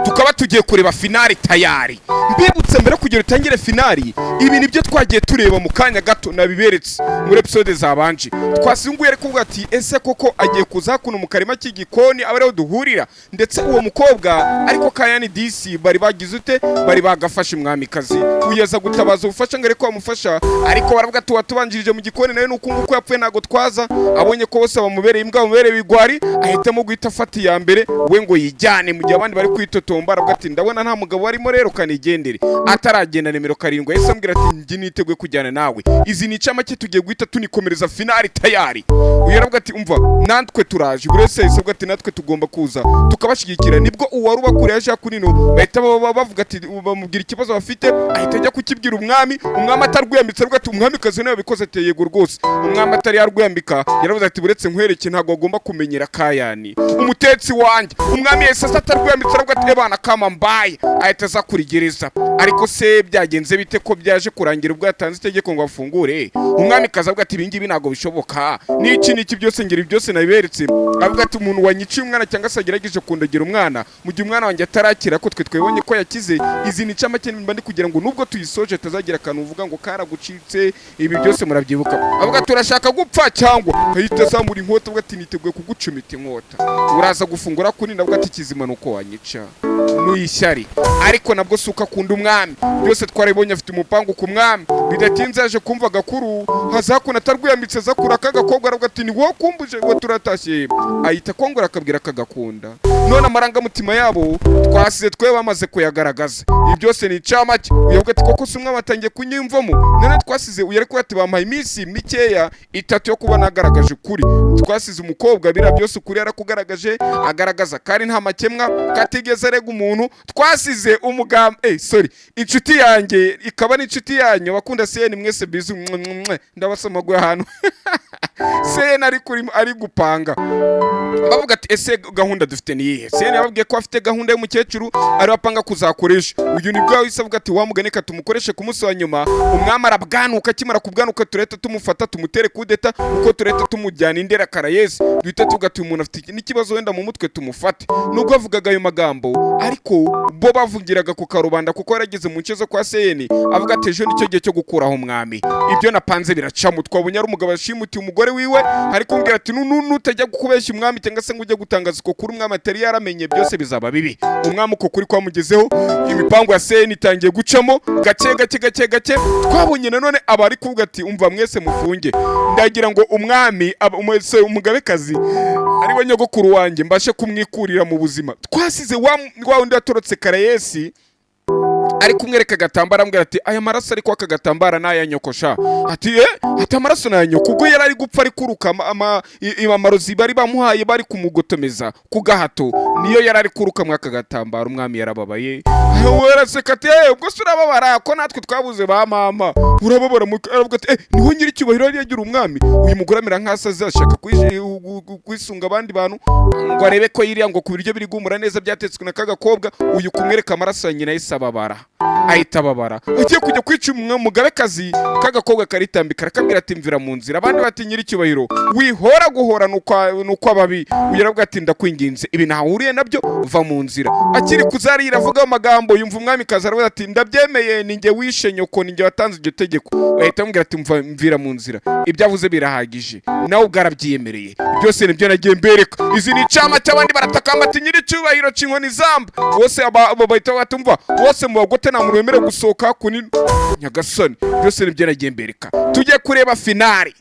tukaba tugiye kureba finali tayari. Mbibutse mbere kugira utangire finali, ibi nibyo twagiye tureba mu kanya gato nabiberetse muri episode zabanje. Twasinguye ariko kuvuga ati ese koko agiye kuza kuno mu karima k'igikoni abareho duhurira, ndetse uwo mukobwa ariko ka YANI DC bari bagize ute, bari bagafashe umwamikazi uyeza gutabaza ubufasha ngo ariko bamufasha, ariko baravuga tubanjirije mu gikoni nayo nuko nguko yapfuye ntago twaza. Abonye ko bose bamubereye imbwa bamubereye bigwari, ahitamo guhita afata iya mbere we ngo yijyane, mu gihe abandi bari kwitotomba. Aravuga ati ndabona nta mugabo warimo rero kanigendere. Ataragenda nimero 7 yahise ambwira ati njye niteguye kujyana nawe, izi ni icamake tugiye guhita tunikomereza finali tayari. Uyu aravuga ati umva natwe turaje, buri wese yahise avuga ati natwe tugomba kuza tukabashigikira. Nibwo uwari ubakuriye aje kunino bahita bavuga ati bamubwira ikibazo bafite, ahita ajya kukibwira umwami. Umwami atarwiyambitse aravuga ati umwamikazi nawe bikoze ate? Yego rwose. Umwami atari yarwiyambika yaravuze ati buretse nkwereke ntago agomba kumenyera ka YANI umutetsi wanjye. Umwami yahise atarwiyambitse aravuga ati ebana kama mbaye, ahita aza kurigereza. Ariko se byagenze bite ko byaje kurangira ubwo yatanze itegeko ngo afungure? Umwami kazavuga ati ibingibi ntago bishoboka, niki byose ngiri byose nabiberetse. Avuga ati umuntu wanyiciye umwana cyangwa se agerageje kundagira umwana mu gihe umwana wanjye atarakira ko twe twebonye ko yakize, izi ni camake mba ndi kugira ngo nubwo tuyisoje tazagira akantu uvuga ngo karagucitse. Ibi byose murabyibuka. Avuga turashaka gupfa cyangwa ahita azamura inkota. Avuga ati niteguye kugucumita inkota, uraza gufungura kuri. Navuga ati kizima nuko wanyica nuyishyari, ariko nabwo suka kunda umwami. Byose twaribonye afite umupangu ku mwami. Bidatinze yaje kumva gakuru hazakuna atarwiyambitse zakura kagakobwa. Aravuga ati ni wowe kumbuje ngo turatashye. Ahita kongora akabwira kagakunda. None amarangamutima yabo twasize twe bamaze kuyagaragaza. Ibi byose ni icamake. Uyavuga ati koko umwami atangiye kunyimvamo. None twasize uyu ariko ati bampaye iminsi mikeya 3 yo kuba nagaragaje kuri. Twasize umukobwa bira byose kuri yarakugaragaje, agaragaza kandi nta makemwa katigeze arega umuntu. Twasize umugamba inshuti yanjye ikaba n'inshuti yanyu bakunda CN mwese bizu ndabasoma gwe hano CN ari gupanga. Bavuga ati ese gahunda dufite ni iyihe? CN yababwiye ko afite gahunda y'umukecuru ari bapanga kuzakoresha. Uyu nibwo yahise avuga ati wamuganeka tumukoreshe ku munsi wa nyuma. Umwami arabwanuka, kimara kubwanuka tureta tumufata tumutere kudeta, uko tureta tumujyana Indera Karayesi. Duhita tugati umuntu afite n'ikibazo wenda mu mutwe tumufate. Nubwo avugaga ayo magambo ariko bo bavugiraga ku karubanda kuko yarageze mu nce zo kwa CN. Avuga ati ejo nicyo gihe cyo gukuraho umwami, ibyo napanze biracamu. Twabonye ari umugabo yashimuti umugore wiwe, ariko mbwira ati nutajya gukubeshya umwami cyangwa se ngo ujye gutangaza ko kuri umwami atari yaramenye byose bizaba bibi. Umwami uko kuri kwamugezeho, imipango ya CN itangiye gucamo gake. Twabonye nanone abari kuvuga ati umva mwese mufunge, ndagira ngo umwami umugabekazi ari we nyogokuru wanjye mbashe kumwikurira mu buzima. Twasize wa undi yatorotse Karayesi ari kumwereka agatambara. Ambwira ati aya maraso ariko aka gatambara naya nyokosha. Ati ati amaraso naya nyoko. Ubwo yari ari gupfa ari kuruka amarozi bari bamuhaye bari kumugotomeza ku gahato, niyo yari ari kuruka mwaka gatambara. Umwami yarababaye, weraseka ati ubwo se urababara ko natwe twabuze ba mama urababara. Aravuga ati niho nyiri cyubahiro yari yagira umwami. Uyu mugore amera nk'asazi ashaka kwisunga abandi bantu ngo arebe ko yiriya ngo ku biryo biri gumura neza byatetswe na kagakobwa. Uyu kumwereka amaraso ya nyina y'isababara ahita babara. Ugiye kujya kwica umugabekazi, kagakobwa karitambika akabwira ati mvira mu nzira. Abandi bati nyiri cyubahiro wihora guhora nuko ababi. Uyaravuga ati ndakwinginze ibi ntahuriye nabyo va mu nzira. Akiri kuzarira avuga amagambo yumva umwami kaza aravuga ati ndabyemeye, ninjye wishe nyoko, ninjye watanze iryo tegeko. Ahita amubwira ati mvira mu nzira. Ibyo avuze birahagije, nawe ubwarabyiyemereye. Byose nibyo nagiye mbereka. Izi ni icama cy'abandi baratakamba ati nyiri cyubahiro cinkoni zamba. Bose bahita batumva bose mu bagote nta muntu wemerewe gusohoka kuni Nyagasani. Byose nibyo nagiye mbereka. Tujye kureba finali.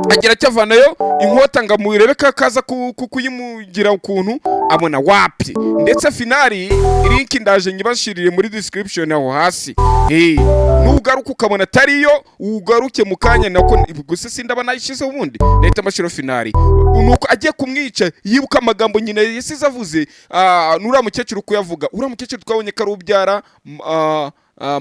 Agira cyavanayo inkota nga murebe kaza kuyimugira ukuntu abona wapi. Ndetse finali link ndaje nyibashirire muri description aho hasi. Nugaruka ukabona tariyo ugaruke mukanya nako gusa sindaba nayishize ubundi leta mashiro finali. Nuko agiye kumwica yibuka amagambo nyine yesize avuze. Nura mukecuru kuyavuga, ura mukecuru twabonye karubyara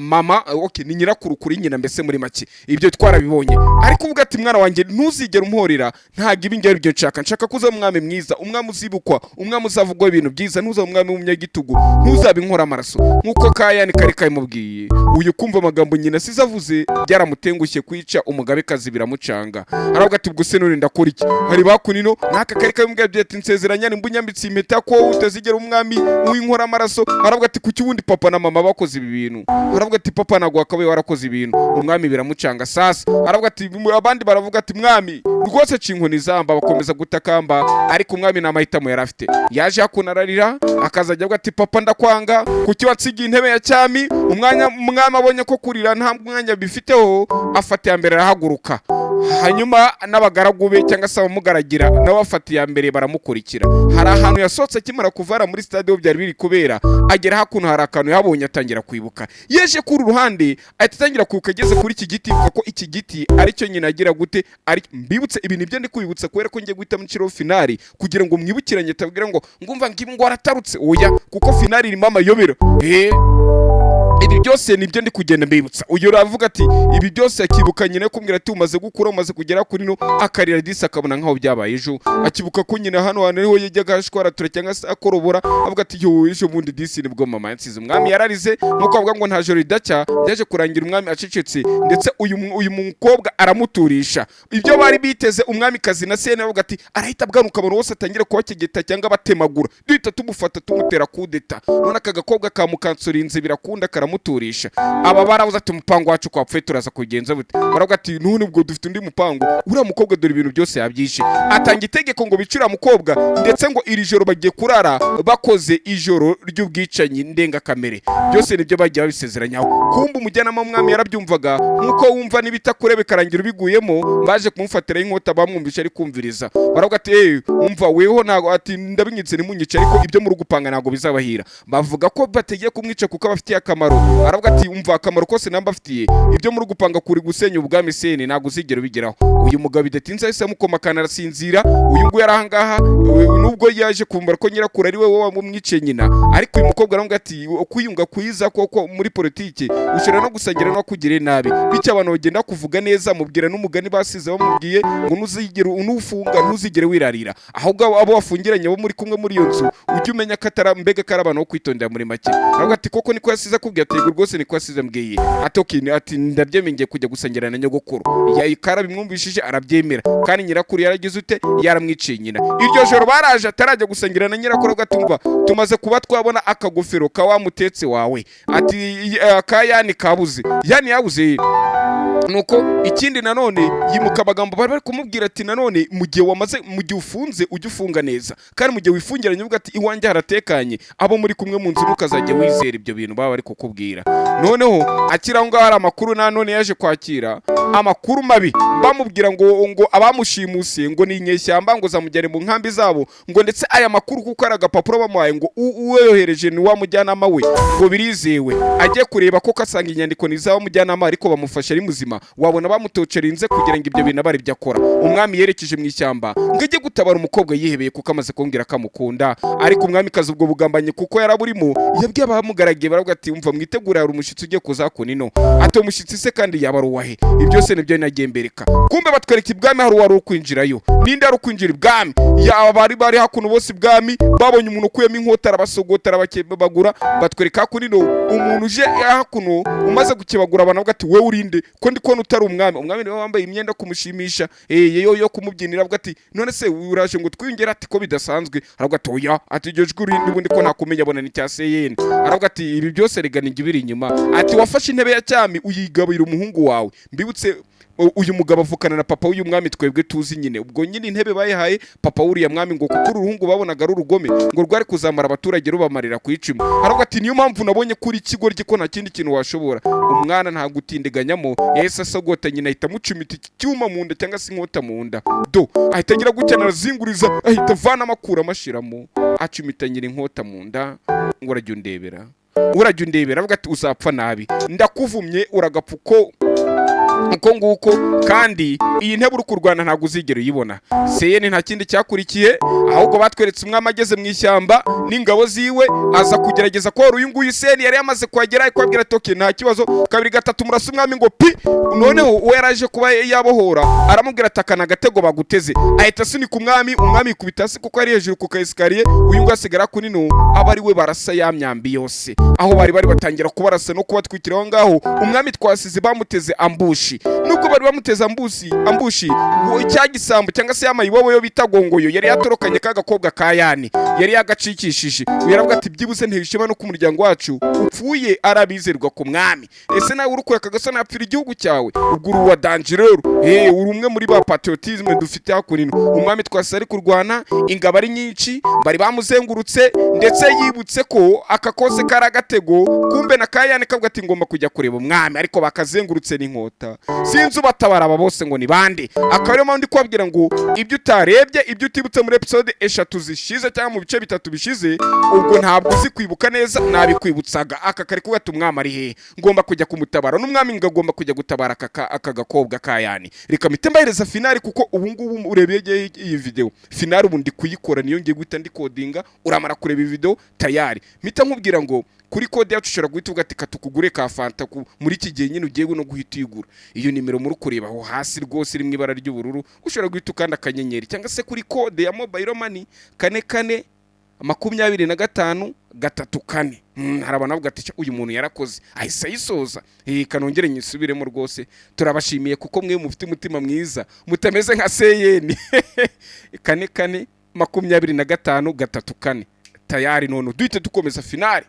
mama okay ni nyirakuru kuri nyina mbese muri make ibyo twarabibonye ariko uvuga ati mwana wanjye ntuzigera umporera ntago ibingero byo nshaka kuza umwami mwiza umwami uzibukwa umwami uzavugwa ibintu byiza ntuza umwami w'umunyagitugu ntuzabe inkora amaraso nkuko kayani kari kayimubwiye uyu kumva amagambo nyina sizavuze byaramutengushye kwica umugabekazi biramucanga aravuga ati ubwo se none ndakora iki hari bakunino naka kari kayimubwiye ati nsezeranya nimbunyambitse impeta ko utazigera umwami w'inkora amaraso aravuga ati kuki ubundi papa na mama bakoze ibi bintu aravuga ati papa nagwa akabaye warakoze ibintu umwami biramucanga sasa aravuga ati abandi baravuga ati mwami rwose cinkoni zamba bakomeza gutakamba ariko umwami namahitamo yarafite yaje hakunararira akazajya avuga ati papa ndakwanga kuki watsigiye intebe ya cyami umwami abonye ko kurira nta mwanya bifiteho afata ya mbere arahaguruka hanyuma n'abagaragu be cyangwa se abamugaragira nabo afata ya mbere baramukurikira hari ahantu yasohotse akimara kuvara muri stade byari biri kubera agera hakuno hari akantu yabonye atangira kwibuka yeje kuri ruhande atangira kwibuka ageze kuri iki giti kuko iki giti ari cyo nyina agira gute ari mbibutse ibintu ibyo ndi kwibutsa kubera ko ngiye guhita mu ciro finali kugira ngo mwibukiranye tabwira ngo ngumva ngibi ngo aratarutse oya kuko finali irimo amayobera ibi byose nibyo ndi kugenda mbibutsa uyu uravuga ati ibi byose akibuka nyine kumbwira ati umaze gukura umaze kugera kuri no akarira disi akabona nkaho byabaye ejo akibuka ko nyine hano niho yajyaga ashwaratura cyangwa se akorobora avuga ati yo ejo bundi disi nibwo mama yansize umwami yararize nkuko avuga ngo nta joro ridacya byaje kurangira umwami acecetse ndetse uyu mukobwa aramuturisha ibyo bari biteze umwami kazi na sene avuga ati arahita bwanuka abantu bose atangira kubakegeta cyangwa batemagura duhita tumufata tumutera kudeta none aka gakobwa kamukansorinze birakunda muturisha aba baravuze ati umupango wacu kwa pfe turaza kugenza bute baravuga ati none ubwo dufite undi mupango uriya mukobwa dore ibintu byose yabyishe atanga itegeko ngo bicira mukobwa ndetse ngo iri joro bagiye kurara bakoze ijoro ry'ubwicanyi ndengakamere byose nibyo bagiye babisezeranyaho kumba umujyanama w'umwami yarabyumvaga nkuko wumva n'ibitakure bikarangira ubiguyemo baje kumufatira inkota bamwumvisha ari kumviriza baravuga ati umva weho ntago ati ndabinyitse nimunyice ariko ibyo muri gupanga ntago bizabahira bavuga ko bategeye kumwica kuko abafitiye akamaro aravuga ati umva akamaro kose namba afitiye ibyo muri gupanga kuri gusenya ubwami sene ntago uzigera ubigeraho uyu mugabo bidatinze ahise amukomakana arasinzira uyu nguyu arahangaha nubwo yaje kumbara ko nyirakuru ari we wamumwice nyina ariko uyu mukobwa aravuga ati kwiyunga kwiza koko muri politiki ushobora no gusangira no kugire nabi bityo abantu bagenda kuvuga neza mubwira n'umugani basize bamubwiye ngo ntuzigere unufunga ntuzigere wirarira ahubwo abo wafungiranye bo muri kumwe muri iyo nzu ujye umenya ko mbega kari abantu bo kwitondera muri make aravuga ati koko niko yasize akubwiye ati yego rwose niko yasize mbwiye ati ndabyemeye kujya gusangira na nyogokuru yayikara bimwumvishije arabyemera kandi nyirakuru yaragize ute yaramwiciye nyina iryo joro baraje atarajya gusangira na nyirakuru gatumva tumaze kuba twabona akagofero ka wamutetse wawe ati kayani kabuze yani yabuze nuko ikindi nanone yimuka abagambo bari kumubwira ati nanone mu gihe ufunze ujye ufunga neza kandi mu gihe wifungiranye uvuga ati iwanjye haratekanye abo muri kumwe mu nzu mukazajya wizera ibyo bintu baba bari kukubwira noneho akira ngo hari amakuru nanone yaje kwakira amakuru mabi bamubwira ngo abamushimuse ngo ni inyeshyamba ngo zamujyane mu nkambi zabo ngo ndetse aya makuru kuko ari agapapuro bamuhaye ngo uyohereje ni wa mujyanama we ngo birizewe ajye kureba ko kasanga inyandiko ni za mujyanama ariko bamufasha ari muzima wabona bamutocerinze kugira ngo ibyo bintu bari byakora umwami yerekeje mu ishyamba ngo ajye gutabara umukobwa yihebeye kuko amaze kumbwira akamukunda ariko umwami kazi ubwo bugambanye kuko yaraburimo yabwiye abamugaragiye baravuga ati umva mwitegura hari umushyitsi ugiye kuza kunino ati umushyitsi se kandi yaba ruwahe ibyo byose nibyo nagiye mbereka kumbe batwereka ibwami hari uwari ukwinjirayo ninde ari ukwinjira ibwami yaba bari hakuno bose ibwami babonye umuntu ukuyemo inkota arabasogota arabakebagura batwereka kunino umuntu uje hakuno umaze gukebagura abantu bavuga ati wewe urinde ko ndi kubona utari umwami niwe wambaye imyenda kumushimisha yo kumubyinira avuga ati none se uraje ngo twiyongera ati ko bidasanzwe aravuga ati oya ati iryo jwi urinde ubundi ko ntakumenya abona ni cyase yene aravuga ati ibi byose regana ingibiri inyuma ati wafashe intebe ya cyami uyigabira umuhungu wawe mbibutse uyu mugabo avukana na papa w'uyu mwami twebwe tuzi nyine ubwo nyine intebe bayihaye papa w'uriya mwami ngo kuko uruhungu babonaga ari urugome ngo rwari kuzamara abaturage rubamarira ku icumi aravuga ati niyo mpamvu nabonye kuri ikigo ko nta kindi kintu washobora umwana nta gutindiganyamo yahise asogota nyina ahita amucumita icyuma mu nda cyangwa se inkota mu nda ahita agira gutya arazinguriza ahita avana amakura amashyiramo acumita nyina inkota mu nda ngo urajya undebera avuga ati uzapfa nabi ndakuvumye uragapfa uko uko nguko kandi iyi ntebe uri kurwana ntabwo uzigera uyibona. Seyeni nta kindi cyakurikiye ahubwo batweretse umwami ageze mu ishyamba n'ingabo ziwe aza kugerageza ko uyu nguyu Seyeni yari yamaze kuhagera ariko abwira ati nta kibazo, kabiri gatatu murasa umwami ngo pi, noneho uwo yaraje kuba yabohora aramubwira ati aka nagatego baguteze, ahita asunika umwami ikubita hasi kuko ari hejuru ku kaesikariye, uyu nguyu asigara kunino aba ari we barasa ya myambi yose, aho bari batangira kubarasa no kubatwikira aho ngaho. Umwami twasize bamuteze ambushi, nubwo bari bamuteze ambushi cya gisambo cyangwa se yamayibobo yo bita gongoyo yari yatorokanye kagakobwa ka Yani, yari yagacikishije. Yaravuga ati byibuze ntibishima no ku muryango wacu upfuye arabizerwa ku mwami. Ese nawe urukuye akagasa napfira igihugu cyawe? Ubwo uruwa dangereux, uri umwe muri ba patriotisme dufite hakurino. Umwami twasize ari kurwana, ingabo ari nyinshi, bari bamuzengurutse, ndetse yibutse ko akakose kari agatego, kumbe na ka Yani kavuga ati ngomba kujya kureba umwami, ariko bakazengurutse n'inkota. Sinzi ubatabara aba bose ngo ni bande. Akaba ariyo mpamvu ndi kubabwira ngo ibyo utarebye, ibyo utibutse muri episode 3 zishize cyangwa mu bice 3 bishize, ubwo ntabwo uzi kwibuka neza, nabikwibutsaga. Aka kari kuvuga ati umwami ari he, ngomba kujya kumutabara, n'umwami ngagomba kujya gutabara aka gakobwa ka Yani. Reka mpite mbahereza finali kuko ubu ngubu urebeye iyi video finali ubu ndi kuyikora, niyo ngiye guhita ndikodinga, uramara kureba iyi video tayari mpita nkubwira ngo kuri kode yacu ushobora guhita uvuga ati katukugure ka fanta muri iki gihe nyine ugiye no guhita uyigura. Iyo nimero muri kureba aho hasi rwose iri mu ibara ry'ubururu, ushobora guhita ukanda akanyenyeri, cyangwa se kuri kode ya mobile money 442534. Harabana avuga ati uyu muntu yarakoze ahise ayisoza. Kanongere nyisubiremo rwose, turabashimiye kuko mwe mufite umutima mwiza, mutameze nka Seyeni. 442534 tayari. None duhite dukomeza finali.